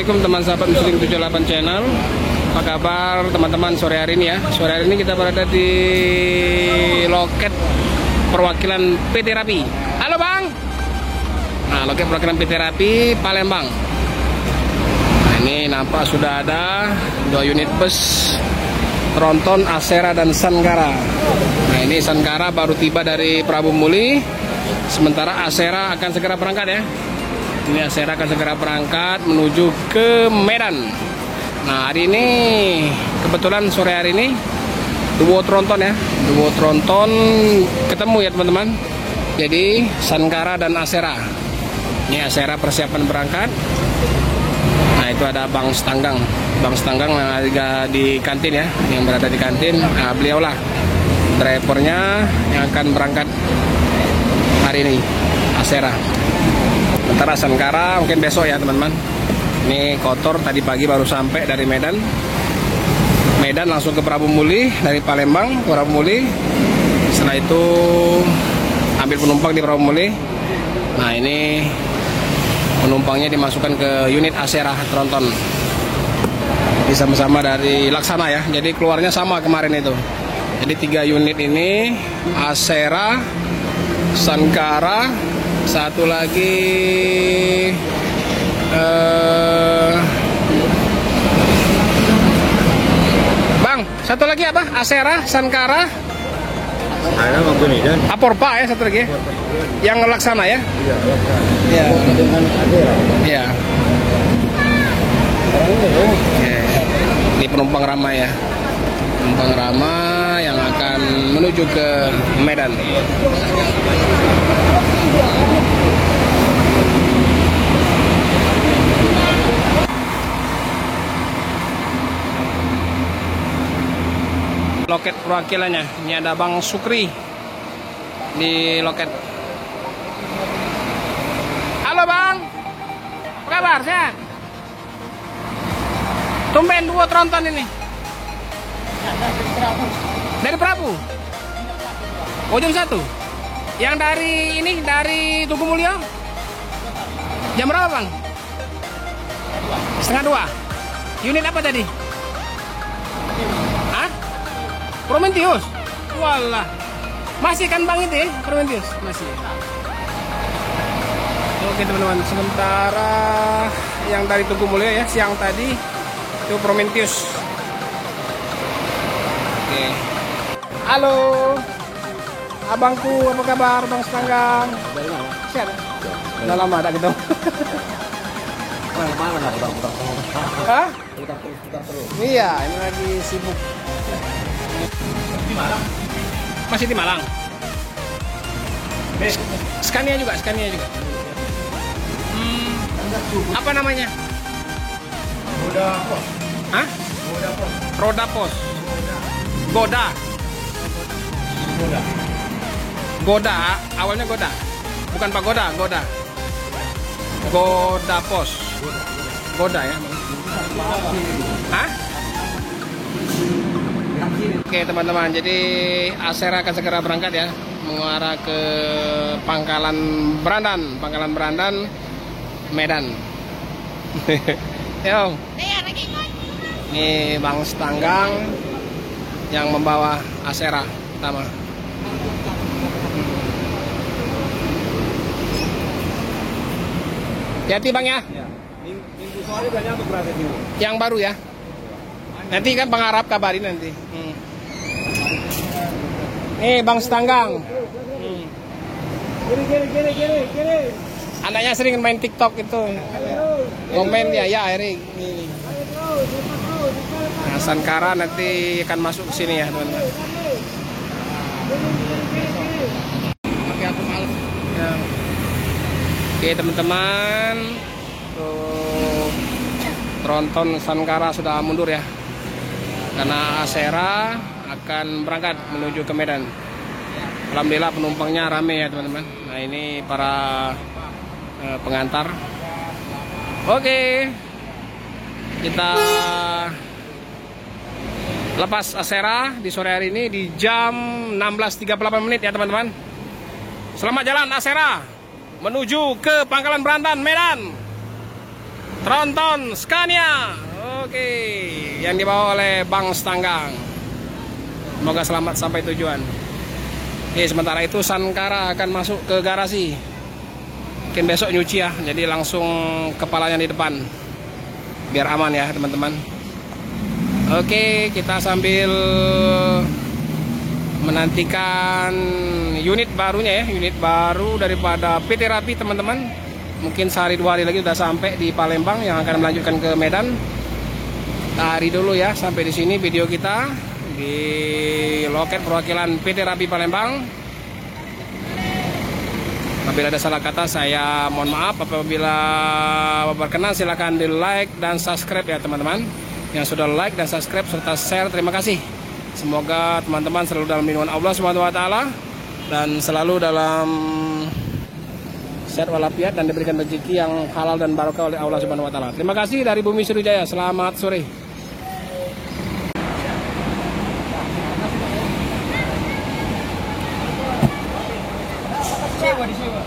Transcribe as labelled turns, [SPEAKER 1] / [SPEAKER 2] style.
[SPEAKER 1] Assalamualaikum teman sahabat Muslim 78 channel. Apa kabar teman-teman sore hari ini ya? Sore hari ini kita berada di loket perwakilan PT Rapi. Halo Bang. Nah, loket perwakilan PT Rapi Palembang. Nah, ini nampak sudah ada 2 unit bus tronton, Asera dan Sankara. Nah, ini Sankara baru tiba dari Prabu Muli, sementara Asera akan segera berangkat ya. Ini Asera akan segera berangkat menuju ke Medan. Nah, hari ini kebetulan sore hari ini duo tronton ya, duo tronton ketemu ya teman-teman. Jadi Sankara dan Asera. Ini Asera persiapan berangkat. Nah, itu ada Bang Stanggang yang ada di kantin ya, yang berada di kantin. Nah, beliaulah drivernya yang akan berangkat hari ini, Asera. Sementara Sankara mungkin besok ya teman-teman. Ini kotor tadi pagi baru sampai dari Medan langsung ke Prabu Muli, dari Palembang ke Prabu Muli. Setelah itu ambil penumpang di Prabu Muli. Nah, ini penumpangnya dimasukkan ke unit Asera tronton. Ini sama-sama dari Laksana ya. Jadi keluarnya sama kemarin itu. Jadi 3 unit ini Asera, Sankara, satu lagi Bang, satu lagi apa? Asera, Sankara, Aporpa ya, satu lagi yang Laksana ya. Iya. Iya. Ini penumpang ramai ya. Penumpang ramai yang akan menuju ke Medan. Loket perwakilannya, ini ada Bang Sukri di loket. Halo Bang, apa kabar? Sehat? Tumben duo tronton ini. Dari Prabu? Oh, jam 1. Yang dari ini, dari Tugu Mulyo? Jam berapa Bang? Setengah 2. Unit apa tadi? Hah? Prometheus? Walah. Masih kan Bang itu ya? Prometheus? Masih. Oke teman-teman, sementara yang dari Tugu Mulyo ya, siang tadi itu Prometheus. Oke. Halo abangku, apa kabar Bang Stanggang? Sehat? Udah lama tak gitu.
[SPEAKER 2] Mana nggak putar-putar?
[SPEAKER 1] Hah?
[SPEAKER 2] Putar terus.
[SPEAKER 1] Iya, ini lagi sibuk.
[SPEAKER 2] Di Malang?
[SPEAKER 1] Masih di Malang. Scania juga. Apa namanya?
[SPEAKER 2] Roda pos.
[SPEAKER 1] Hah?
[SPEAKER 2] Roda pos.
[SPEAKER 1] Roda pos. Goda.
[SPEAKER 2] Roda.
[SPEAKER 1] Goda, awalnya Goda. Bukan Pagoda, Goda. Goda pos. Goda ya. Hah? Oke teman-teman, jadi Asera akan segera berangkat ya, mengarah ke Pangkalan Berandan, Medan. Yo. Ini Bang Stanggang yang membawa Asera pertama. Hati Bang ya.
[SPEAKER 2] Minggu sore banyak untuk berangkat minggu.
[SPEAKER 1] Yang baru ya. Nanti kan Bang Arab kabarin nanti. Nih Bang Stanggang.
[SPEAKER 2] Gini.
[SPEAKER 1] Anaknya sering main TikTok itu. Komen dia ya Erik. Nah, Sankara nanti akan masuk ke sini ya teman-teman. Pakai aku malam. Ya. Oke teman-teman. Tuh, tronton Sankara sudah mundur ya. Karena Asera akan berangkat menuju ke Medan. Alhamdulillah penumpangnya rame ya teman-teman. Nah, ini para pengantar. Oke. Kita lepas Asera di sore hari ini di jam 16.38 menit ya teman-teman. Selamat jalan Asera menuju ke Pangkalan Berandan, Medan. Tronton Scania. Oke, yang dibawa oleh Bang Stanggang. Semoga selamat sampai tujuan. Oke, sementara itu Sankara akan masuk ke garasi. Mungkin besok nyuci ya, jadi langsung kepalanya di depan. Biar aman ya teman-teman. Oke, kita sambil menantikan unit barunya ya, unit baru daripada PT Rapi teman-teman. Mungkin sehari 2 hari lagi sudah sampai di Palembang yang akan melanjutkan ke Medan. Hari dulu ya sampai di sini video kita di loket perwakilan PT Rapi Palembang. Apabila ada salah kata saya mohon maaf. Apabila berkenan silahkan di like dan subscribe ya teman-teman. Yang sudah like dan subscribe serta share terima kasih. Semoga teman-teman selalu dalam lindungan Allah Subhanahu wa taala dan selalu dalam sehat walafiat dan diberikan rezeki yang halal dan barokah oleh Allah Subhanahu wa taala. Terima kasih dari Bumi Sriwijaya. Selamat sore.
[SPEAKER 2] Disewa.